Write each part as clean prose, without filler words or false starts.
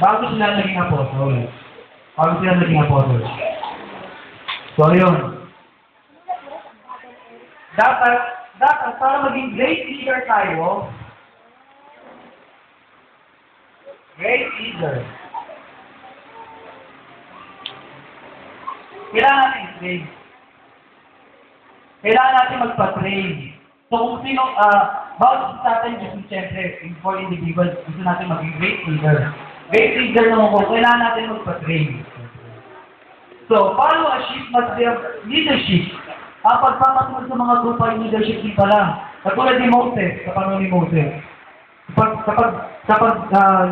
bago sila naging apostol. Bago sila naging apostol. So, yun. Dapat, para maging great leader tayo, great leader, kailangan natin i-train. Kailangan natin magpa-train. So, kung sino, bawat sa atin, just siyempre, for individuals, gusto natin maging great leader. Great leader naman ko, kailangan natin magpa-train. So, follow a sheep must be leadership. Ang pagpapasunod sa mga grupo ay leadership din pala. Katulad ni Moses, sa panahon ni Moses. Kapag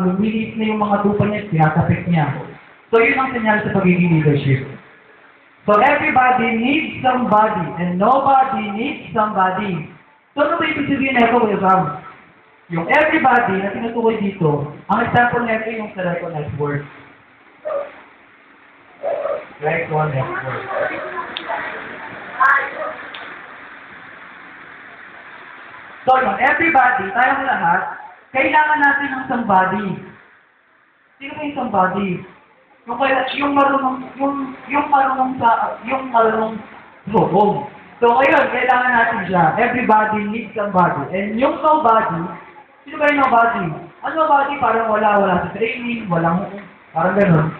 lumilis na yung mga grupo niya, tinatapik niya. So, yun ang senyal sa pagiging leadership. So, everybody needs somebody, and nobody needs somebody. So, ano ba ibig sabihin na ito, William? Yung everybody na tinutukoy dito, ang example na ito yung sa Recon Network. Recon Network. So, yung everybody, tayong lahat, kailangan natin ng somebody. Sino ba yung somebody? Yung marunong lubong. So, ngayon, kailangan natin siya. Everybody needs somebody. And yung nobody, sino ba yung nobody? Ang nobody, parang wala sa training, parang ganun.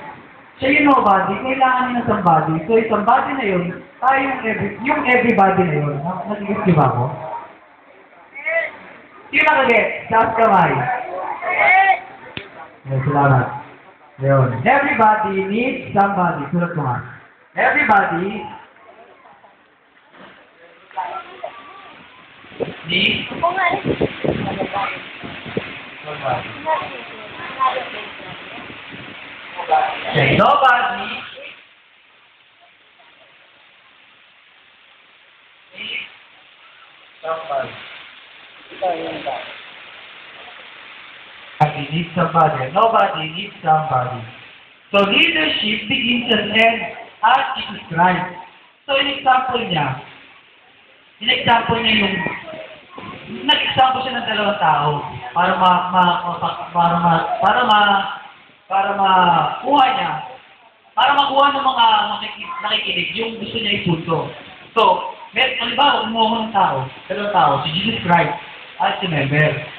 Siya yung nobody, kailangan niya ng somebody. So, yung somebody na yun, tayo yung everybody na yun. Natigis di ba ako? Sino nakaget? Taas kamay. Yes, salamat. Yun. Everybody needs somebody. Sulat ko nga. Everybody needs somebody. Okay, nobody needs somebody. Nobody needs somebody. Nobody needs somebody. So, leadership begins and ends at Jesus Christ. So, in example niya yung, nag-example siya ng dalawang tao para makuha niya, para makuha ng mga nakikinig yung gusto niya ipunto. So, halimbawa, kumuha ng dalawang tao, si Jesus Christ at si Member.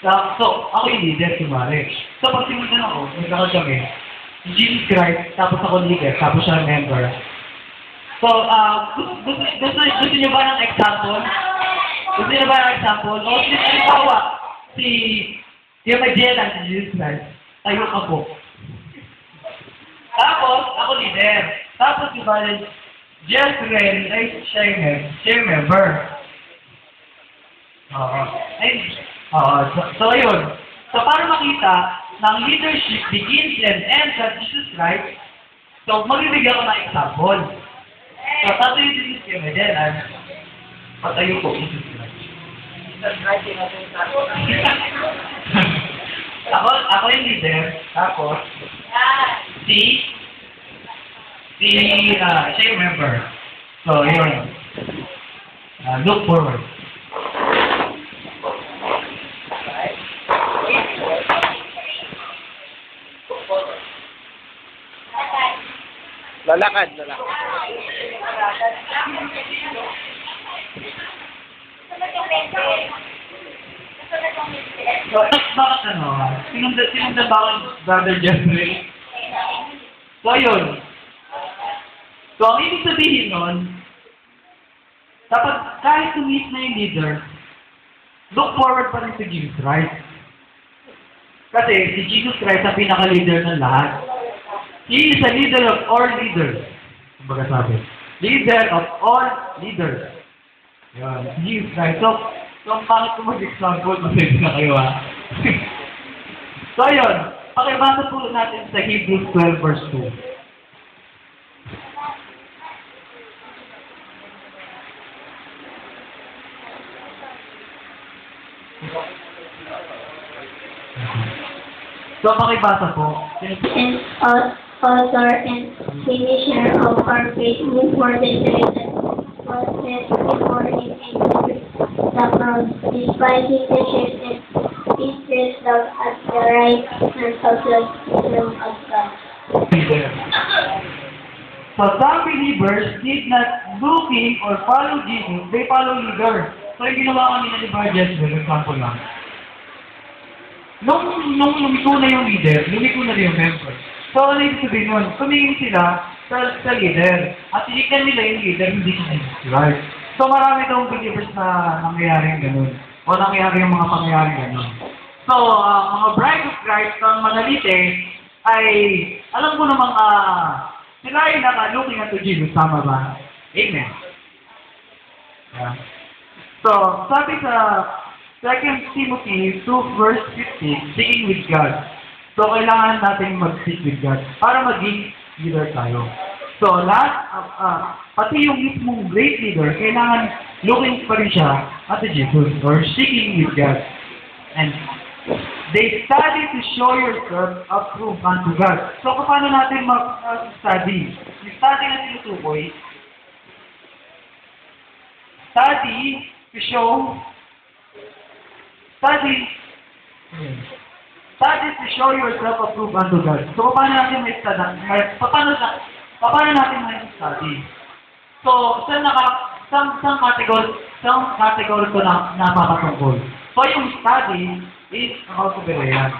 So, ako yung leader, kumari. So, pag simulan ako, nagkakal kami, si Jesus Christ, tapos ako leader, tapos siya member. So, gusto niyo ba ng example? Gusto niyo ba ng example? O, halimbawa, yung mag-jelan si Jesus Christ, tayo ako. Tapos, ako leader. Tapos, diba, Jezreel ay siya yung member. So, ayun. So, para makita ng leadership begins and ends at Jesus Christ, so, magbibigyan ko ng example. So, tatayo din si Medelan. Patayo ko, Jesus Christ. Ako yung leader. Tapos, siya yung member. So, yun. Look forward. Lalakad. So, bakit sinundan ba ako Brother Jeffrey? So, yun. So, ang ibig sabihin nun, dapat kahit tumis na yung leader, look forward pa rin si Jesus Christ. Kasi si Jesus Christ ang pinaka-leader ng lahat. He is a leader of all leaders. Kumbaga sabi, leader of all leaders. Yan, si Jesus Christ. So bakit ko mag-example? Masaya na kayo, ha? So, yun. Pakibasa po natin sa Hebrews 12 verse 2. So, pakibasa po. And author and finisher of our faith, who for the joy that was set before him endured the cross, despising the shame, and teaches love as the right and social term of God. Leader. So some believers did not look in or follow Jesus, they follow leader. So yung ginawa kanina ni Brother Jezreel, example lang. Nung lumiko na yung leader, lumiko na rin yung member. So ano yung sabihin nun? Tumingin sila sa leader. At tinignan nila yung leader, hindi sila right. So marami daw believers na nangyayaring ganun. O nangyayari yung mga pangyayaring ganun. So mga bride of Christ, ang manalite, ay alam ko namang sila ay looking unto Jesus. Tama ba? Amen. Yeah. So, sabi sa 2 Timothy 2 verse 15, seeking with God. So, kailangan natin mag-seek with God para maging leader tayo. So, pati yung mismong great leader, kailangan looking pa rin siya at Jesus or seeking with God. And they study to show yourself approved unto God. So, paano natin mag-study? Yung study na tinutukoy, study to show yourself approved unto God. So, paano natin may study? Paano natin may study? So, saan category ko na napapatungkol? So, yung study is about to be real.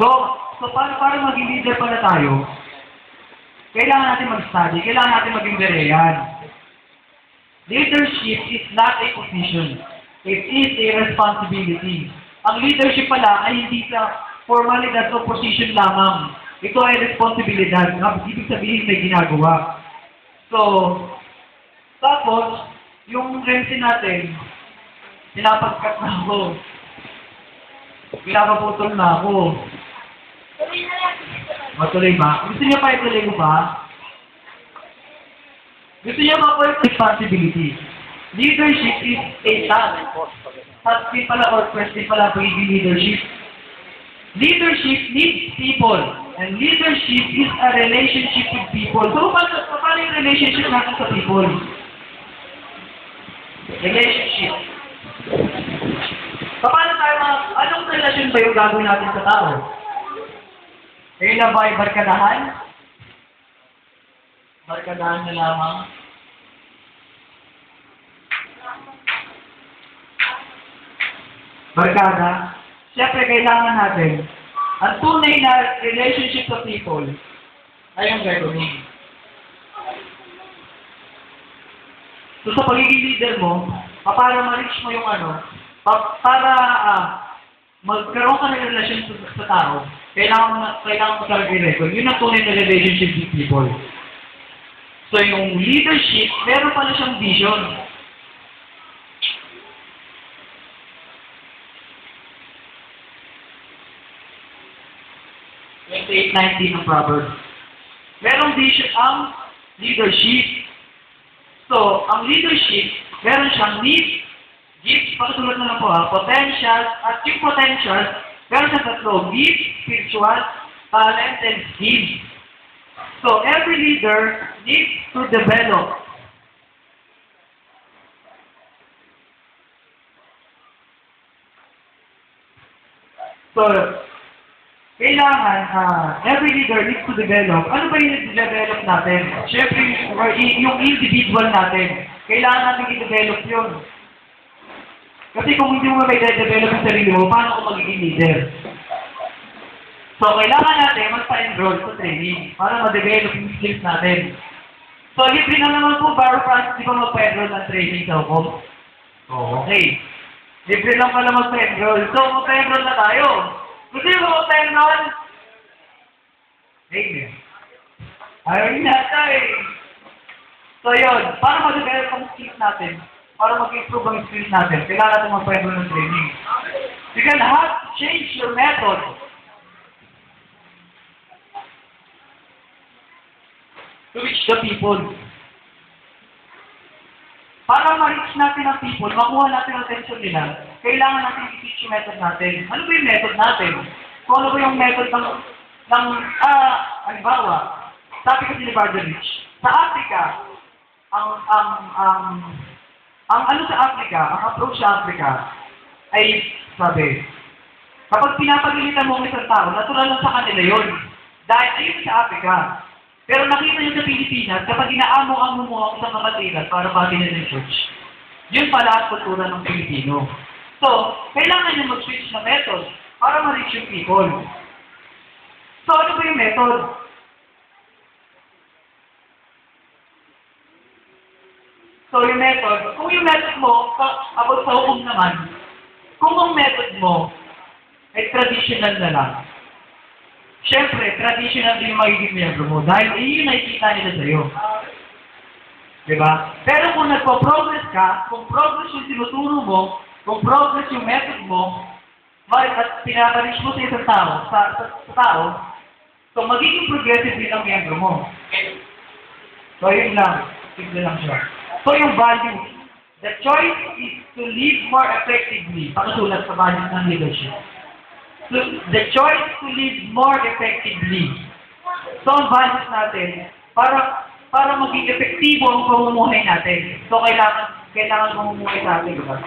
So para maging leader pala tayo, kailangan natin mag-study, kailangan natin maging berean. Leadership is not a position. It is a responsibility. Ang leadership pala ay hindi sa formalidad o position lamang. Ito ay responsibilidad. Ibig sabihin may ginagawa. So, tapos, yung rensi natin, pinapagkat na ako. Pinapaputol na ako. Matuloy ba? Gusto niyo pa ituloy ko ba? Gusto niyo pa po yung responsibility. Leadership is a task. Task din pala or question pala pagiging leadership. Leadership needs people. And leadership is a relationship with people. So, paano yung relationship natin sa people? Relationship. Paano tayo anong relasyon ba yung gagawin natin sa tao? Kailan ba ay barkadahan? Barkadahan na lamang. Barkada. Siyempre, kailangan natin ang tunay na relationship sa people ay ang gagawin. So, sa pagiging leader mo, para ma-reach mo yung para magkaroon ka ng relasyon sa tao, kailangan mo talaga i-record. Yun ang tunay na relationship with people. So, yung leadership, meron pala siyang vision. Verse 8:19 ng Proverbs. Merong vision ang leadership. So, ang leadership, meron siyang needs, gifts, pagkatulad na lang po potential, at yung potential, meron siyang tatlo, gifts, spiritual, talent, and skills. So, every leader needs to develop. So, kailangan, every leader needs to develop. Ano ba yung i-develop natin? Siyempre, yung individual natin. Kailangan natin i-develop yun. Kasi kung hindi mo may de-develop yung sarili mo, paano ko magiging leader? So, kailangan natin magpa-enroll sa training para ma-develop yung skills natin. So, libre na naman po, Baro Francis, di ba magpa-enroll ng training sa hukom? Okay. Libre lang pala magpa-enroll. So, magpa-enroll na tayo. Gusto nyo ba magpa-enroll? Amen. Ayaw yun nata eh. So, yun. Para mag-develop ang skills natin, para mag-improve ang skills natin, kailangan natin magpa-enroll ng training. You can have to change your method. To reach the people. Para ma-reach natin ang people, makuha natin ang attention nila, kailangan natin i-teach yung method natin. Ano ba yung method natin? Kung ano ba yung method ng halimbawa, sabi kasi ni Brother Rich, sa Africa, Ang ano sa Africa, ang approach sa Africa, ay sabi, kapag pinapagilitan mo ang isang tao, natural lang sa kanila yun. Dahil ayun sa Africa. Pero nakita nyo sa Pilipinas, kapag inaamo-amo mo ang isang kamatiran para pati na ng church, yun pala ang kultura ng Pilipino. So, kailangan nyo mag-switch na method para ma-reach yung people. So, ano ba yung method? So, yung method, kung yung method mo, about sa hukom naman, kung ang method mo ay traditional na lang, syempre, traditional din yung magiging miyembro mo dahil yun nakikita nila sa'yo. Diba? Pero kung nagpo-progress ka, kung progress yung tinuturo mo, kung progress yung method mo, at pinaparish mo sa isang tao, sa tao, so magiging progressive din ang miyembro mo. So, yun lang. Simple lang siya. So, yung value. The choice is to live more effectively. Pakasulat sa values ng leadership. So, the choice to live more effectively. So, ang values natin, para maging epektibo ang pamumuhay natin. So, kailangan mamumuhay sa atin, diba?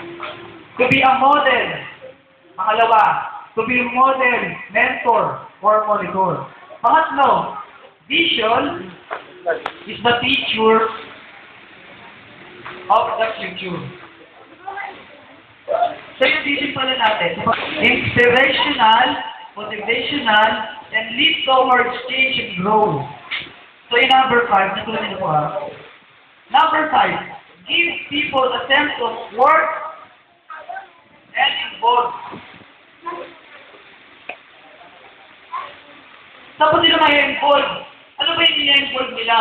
To be a model. Pangalawa, to be a model, mentor, or monitor. Pangatlo, vision is the teacher of the future. So yung vision pala natin, inspirational, motivational, and lead towards change and growth. So in number 5, natuloy nyo po ha. Number 5, give people a sense of worth and involved. Tapos nila may-involve. Ano ba yung nila-involve nila?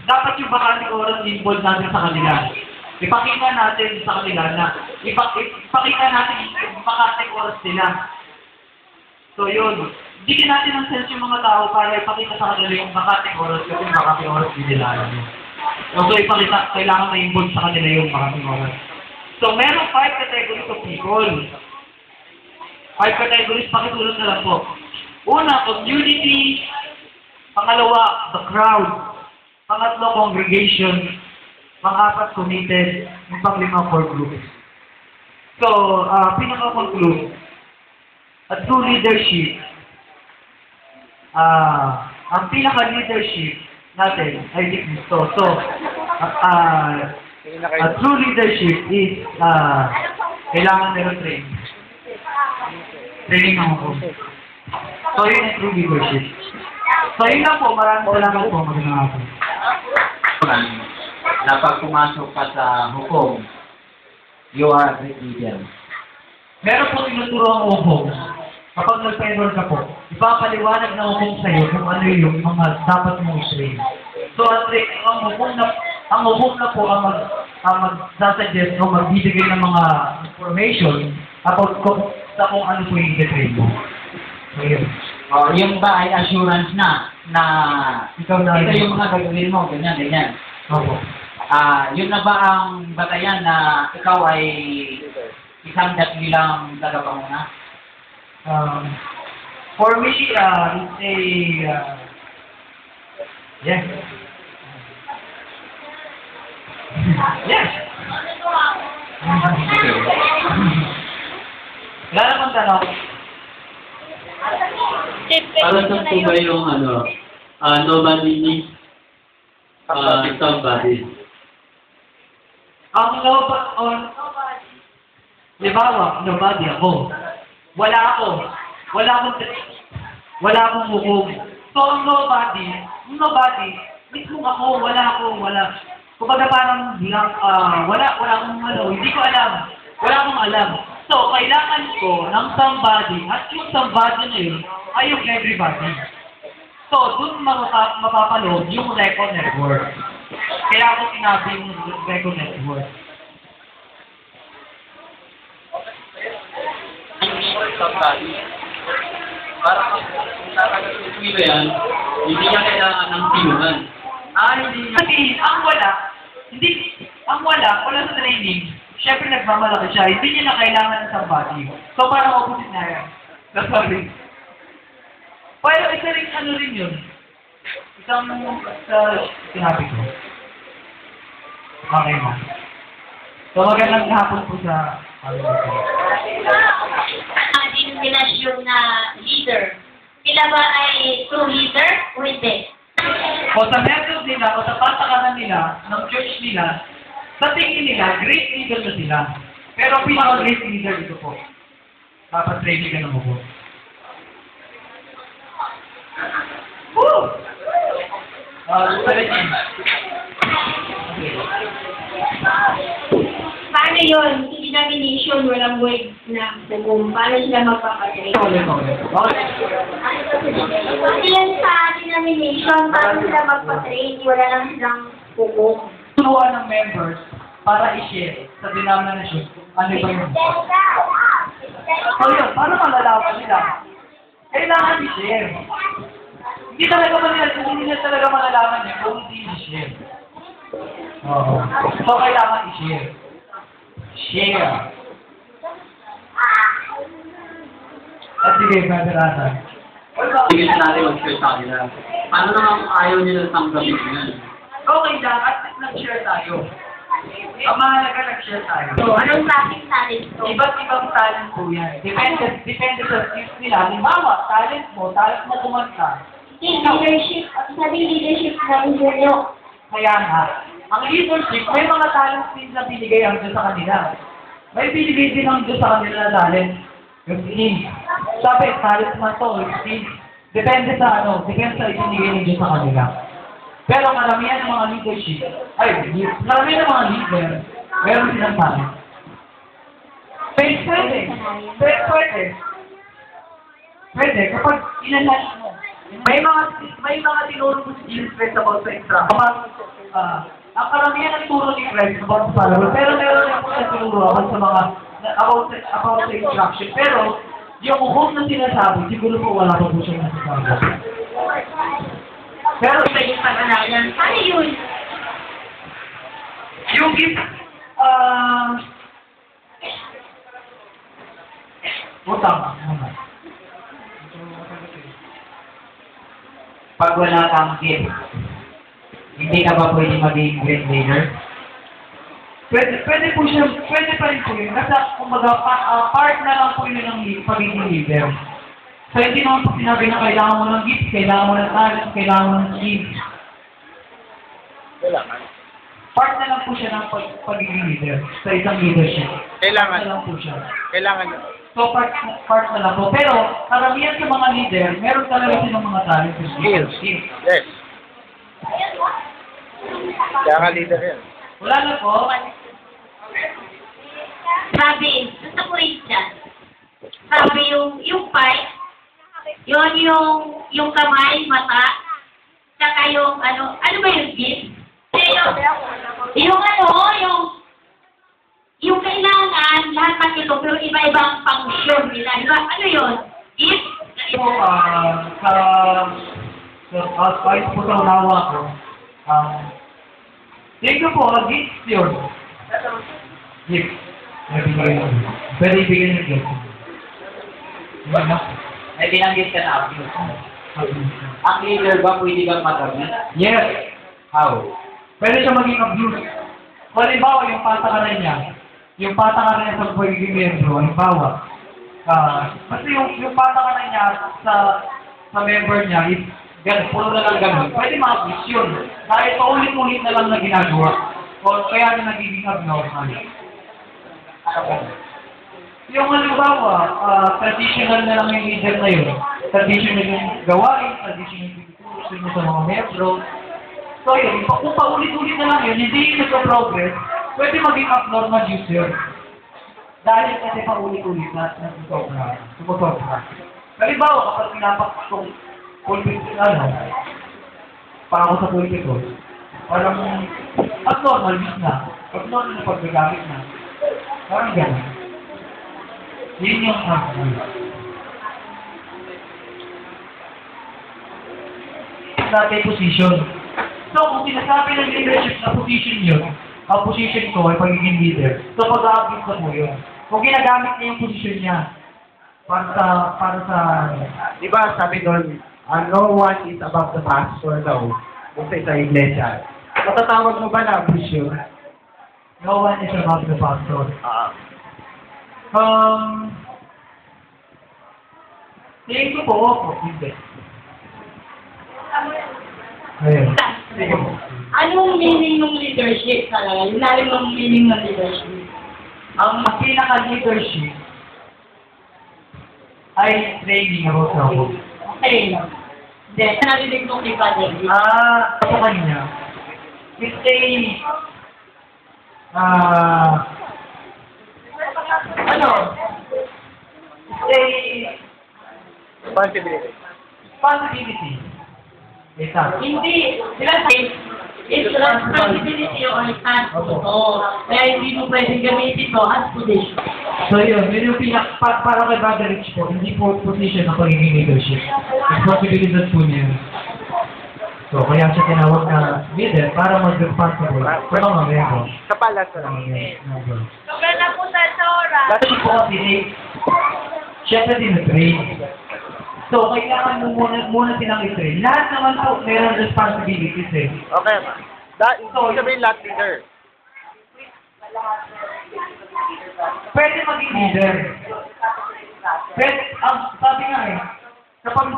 Dapat yung bakante oras involved natin sa kanila. Ipakita natin sa kanila na ipakita natin yung bakante oras nila. So yun. Bigyan natin ng sense yung mga tao para ipakita sa kanila yung bakante oras kasi yung bakante oras din nila. So ipakita, kailangan ma-involve sa kanila yung bakante oras. So meron 5 categories of people. 5 categories, pakitulad na lang po. Una, community. Pangalawa, the crowd. Pangatlo, congregation. Pang-apat, committed. Yung pang-lima, core groups. So, pinaka-conclude. A true leadership. Ang pinaka-leadership natin ay dito. So, a true leadership is kailangan meron training. Training ng hukom. So, yun ang true leadership. So, yun lang po. Maraming salamat po. Magandang hapon. Na pag pumasok ka sa hukom, you are a great leader. Meron po tinuturo ang hukom. Kapag nag-penor ka po, ipapaliwanag ng hukom sa'yo kung ano yung mga dapat mong i-train. So, ang hukom na po ang mag-suggest o magbibigay ng mga information about kung ano po yung i-train mo. So, yun. Yung ba ay assurance na ikaw yung mga gagawin mo, ganyan. Opo. Yun na ba ang batayan na ikaw ay isang bilang tagapanguna? For me, it's a yes. Yes. Wala namang tanong. Para sa po ba yung nobody needs somebody? Ang nobody ako. Wala akong hukom. So, ang nobody, mismo ako, wala. Kumbaga parang blank, wala akong hindi ko alam. Wala akong alam. So, kailangan ko ng somebody, at yung somebody na yun, ay yung everybody. So, dun mapapalood yung record network. Kaya ako sinabi yung record network. Somebody. Para kung nakakasusuwi ba yan, hindi niya kailangan ng pinunan. Hindi. Kasi, wala sa training. Siyempre, nagmamalaki siya. Hindi niya na kailangan ng somebody. So, parang opposite na yan. Nasabi. Pero isa rin yun. Isang sinabi ko. Okay na. So magandang hapon po sa Ang denominasyon na leader, sila ba ay true leader o hindi? o sa method nila o sa patakaran nila ng church nila, sa tingin nila, great leader na sila. Pero ang pinaka-great leader dito po. Dapat training ka na mo po. Woo! Paano yun? Yung denomination, walang word na bugong. Paano sila magpapatrain? Kasi yan sa denomination, paano sila magpatrain? Wala lang silang bugong. Turuan ng members para i-share sa denomination ano ba yun. So yun, paano malalaman nila? Kailangan i-share. Hindi nila talaga malalaman niya kung hindi i-share. Oo. So kailangan i-share. Share. At sige, Brother Atan. Sige na natin mag-share sa kanila. Paano naman ayaw nila tanggapin yun? Okay lang, at least nag-share tayo. Ang mahalaga nag-share tayo. So, anong klaseng talent to? Iba't ibang talent po yan. Depende sa skills nila. Halimbawa, talent mo kumanta. Leadership, sabi leadership ng inyo. Kaya nga, ang leadership, may mga talents din na binigay ang Diyos sa kanila. May binigay din ang Diyos sa kanila na talent. Yung skills. Sabi, talent man to, skills. Depende sa ibinigay ng Diyos sa kanila. Pero maramihan ng mga leadership, maramihan ng mga leader, meron silang talent. Pwede, kapag inalas mo, may mga tinuro mo si Jesus Christ about sa instruction. Ang karamihan ng turo ni Christ about sa follower, pero meron din po siya tinuro about sa instruction. Pero, yung hope na sinasabi, siguro po wala pa po siya nasasabi. Pero Sa yung pag-aralan, ano yun? yung gift, utang. Pag wala kang gift, hindi ka ba pwede maging great leader? Pwede pa rin po yun. Kasi, kumbaga, part na lang po yun ng pagiging leader. So, hindi naman po sinabi na kailangan mo ng gift, kailangan mo ng talent, kailangan mo ng skills. Kailangan. Part na lang po siya ng pagiging leader sa isang leadership. Kailangan. Part na lang po siya. Kailangan. So, part na lang po. Pero, karamihan sa mga leader, meron talaga silang mga talent sa skills. Yes. Kaya nga leader yan. Wala na po. Sabi, gusto ko rin dyan. Sabi yung fight, yun yung kamay, mata, saka yung ano ba yung gift? Yung kailangan, lahat makito, pero iba-ibang function nila. Diba? Ano yun? Gift? So, kahit po sa unawa ko, thank you po, gift yun. Gift. Pwede ibigay ng gift. Ay, binanggit ka na abuse. Ang leader ba pwede kang mag-abuse? Yes. How? Pwede siya maging abuse. Halimbawa, yung patakaran niya sa pagiging membro, halimbawa, basta yung patakaran niya sa member niya, is puro na lang ganun, pwede ma-abuse yun. Dahil paulit-ulit na lang na ginagawa. O kaya na nagiging abnormal. Ano ba? Yung halimbawa, traditional na lang yung leader na yun. Traditional yung gawain, traditional yung tutulong mo sa mga membro. So yun, kung paulit-ulit na lang yun, hindi yung nagpa-progress, pwede maging abnormal user. Dahil kasi paulit-ulit na sumusobra. Halimbawa, kapag pinapakitong pulpit, para ako sa pulpit ko, parang abnormal use na. Abnormal na paggagamit na. Parang gano'n. Yun yung natin position. So, kung sinasabi ng leadership na position yun, ang position ko ay pagiging leader. So, pag-a-abuse na po yun. Kung ginagamit niya yung position niya para sa Di ba sabi doon, no one is above the pastor daw. Kung sa isang iglesia. Matatawag mo ba na abuse yun? No one is above the pastor. Tingin ko po, hindi. Ayun. Sige po. Anong meaning ng leadership talaga? Lalim ng meaning ng leadership. Ang pinaka-leadership ay training about sa ako. Okay. Hindi, narinig kong iba din. Sa kanya, it's a, responsibility. Exactly. Hindi, sila say, it's responsibility or task ito. Kaya hindi mo pwedeng gamitin ito as position. So yun yung para kay Brother Rich po, hindi po position ng pagiging leadership. Responsibility po niya. So kaya siya tinawag na leader para mag-responsible. Pero mamaya po. Sa palas na lang. Sobrang na po sa oras. Kasi po kasi, siyempre din-train. So, kailangan mo muna silang i-train. Lahat naman po, mayroong responsibilities eh. Okay, ma. Ibig sabihin lahat leader. Pwede maging leader. Pwede, sabi nga eh, kapag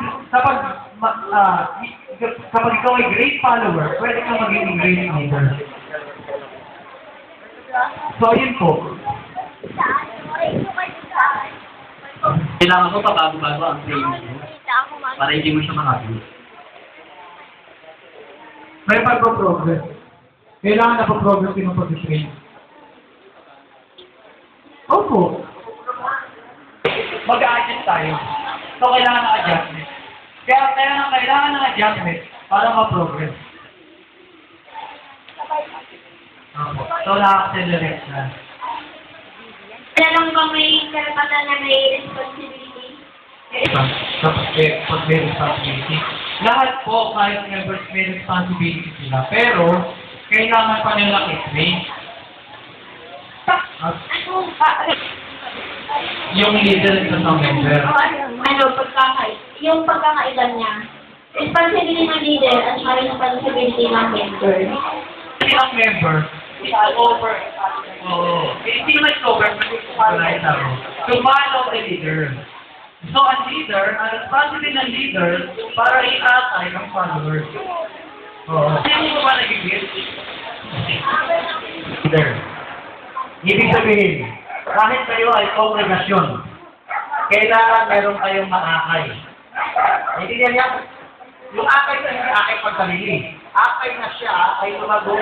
ikaw ay great follower, pwede ka maging great leader. So, yun po. Kailangan mo pa bago-bago ang training mo para hindi mo siya makabili. May pag-progress. Kailangan na pag-progress yung pag-train. Opo. Mag-a-adjust tayo. So, kailangan ng adjustment. Kailangan ng adjustment para ma-progress. Opo. So, na-accelerate na. Kaya lang ba may karapatan na may responsibility? Pag may responsibility. Lahat po, kahit members may responsibility sila. Pero, kailangan pa nila i-train. Yung leader sa member. Yung pagkakailan niya, responsibility ng leader at saka responsibility ng member. Ang member, it's over. Hindi naman it's over, but it's to follow the leader. So, ang leader, ang responsibility ng leader para i-atay ang followers. Hindi mo ba nagigit? Leader. Ibig sabihin, kahit kayo ay kongregasyon, kailangan meron kayong maakay. Hindi niya yung akay na hindi akay pagsalili. Akay na siya ay lumago,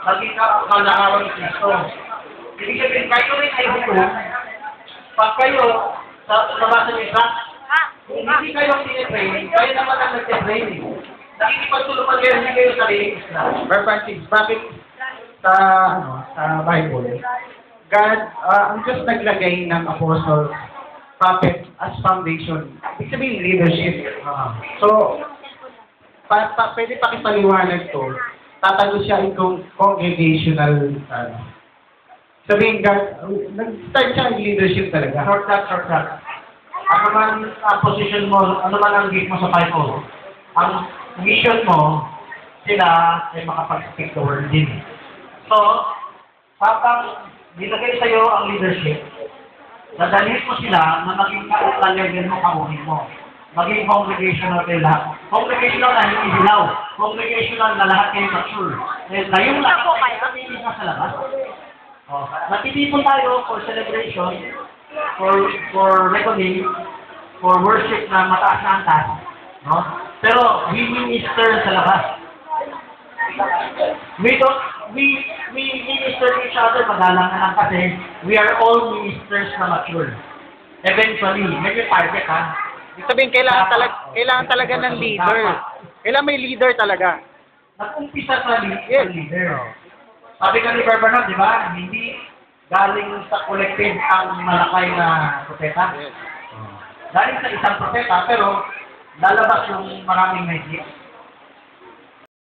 maging kalarawan ni Kristo. Ibig sabihin, kayo rin ay hukom, pag kayo, sa nabasa niyo isa, hindi kayo tinitrain, kayo naman ang nagtitrain. Nakikipagtulungan kayo, hindi kayo sariling Islam. Brother Francis, bakit sa Bible, God, ang Diyos naglagay ng apostle, prophet as foundation. Ibig sabihin, leadership. So, pwede pakipaliwanag to. Tatanong siya itong congregational, sabihin, God, nag-start siya ang leadership talaga. Shortcut. Ano man ang position mo, ano man ang gift mo sa Bible, ang mission mo, sila ay makapag-speak the word din. So, kapag nilagay sa'yo ang leadership, dadalhin mo sila na maging ka-level mo, kaunin mo. Maging congregational kayo lahat. Congregational na hindi dilaw. Congregational na lahat kayo mature. Kayong lahat ay kami sa labas. Natitipon tayo for celebration, for reckoning, for worship na mataas na antas. No? Pero we minister sa labas. We minister to each other, madalang na lang kasi we are all ministers na mature. Eventually, may target ha. Ibig sabihin, kailangan talaga ng leader. Kailangan may leader talaga. Nag-umpisa sa leader. Sabi ka ni Bernard, di ba? Hindi galing sa collective ang malakay na propeta. Galing sa isang propeta, pero lalabas yung maraming may gift.